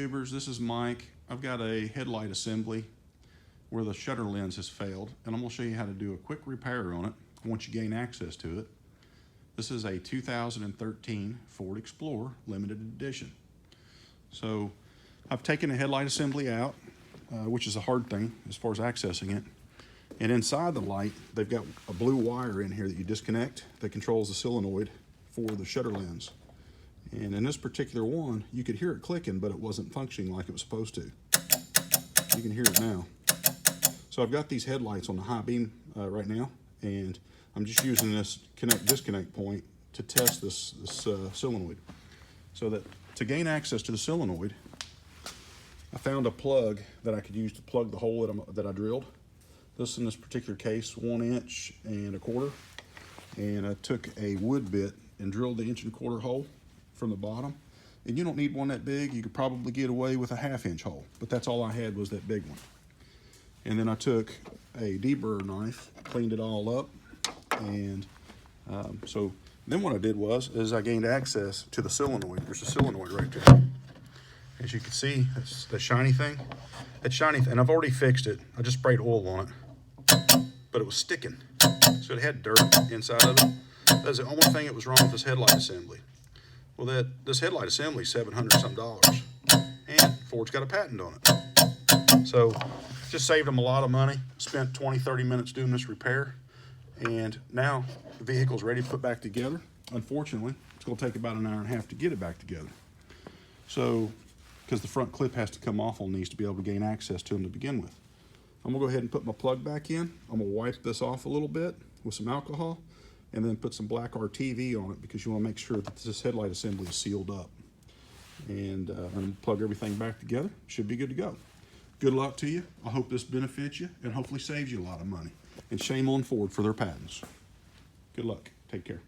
YouTubers, this is Mike. I've got a headlight assembly where the shutter lens has failed, and I'm going to show you how to do a quick repair on it once you gain access to it. This is a 2013 Ford Explorer limited edition. So I've taken the headlight assembly out, which is a hard thing as far as accessing it. And inside the light, they've got a blue wire in here that you disconnect that controls the solenoid for the shutter lens. And in this particular one, you could hear it clicking, but it wasn't functioning like it was supposed to. You can hear it now. So I've got these headlights on the high beam right now, and I'm just using this disconnect point to test this solenoid. So that to gain access to the solenoid, I found a plug that I could use to plug the hole that I drilled. This, in this particular case, 1 inch and a quarter. And I took a wood bit and drilled the 1 1/4 inch hole from the bottom. And you don't need one that big. You could probably get away with a 1/2 inch hole, but that's all I had was that big one. And then I took a deburr knife, cleaned it all up, and so then what I did is I gained access to the solenoid. There's a solenoid right there. As you can see, that's the shiny thing. That shiny thing, and I've already fixed it. I just sprayed oil on it, but it was sticking. So it had dirt inside of it. That's the only thing that was wrong with this headlight assembly. Well, this headlight assembly is $700 some, and Ford's got a patent on it. So just saved them a lot of money. Spent 20-30 minutes doing this repair, and now the vehicle's ready to put back together. Unfortunately, it's going to take about 1.5 hours to get it back together. So, because the front clip has to come off on these to be able to gain access to them to begin with. I'm going to go ahead and put my plug back in. I'm going to wipe this off a little bit with some alcohol, and then put some black RTV on it, because you want to make sure that this headlight assembly is sealed up. And I'm going to plug everything back together. Should be good to go. Good luck to you. I hope this benefits you and hopefully saves you a lot of money. And shame on Ford for their patents. Good luck. Take care.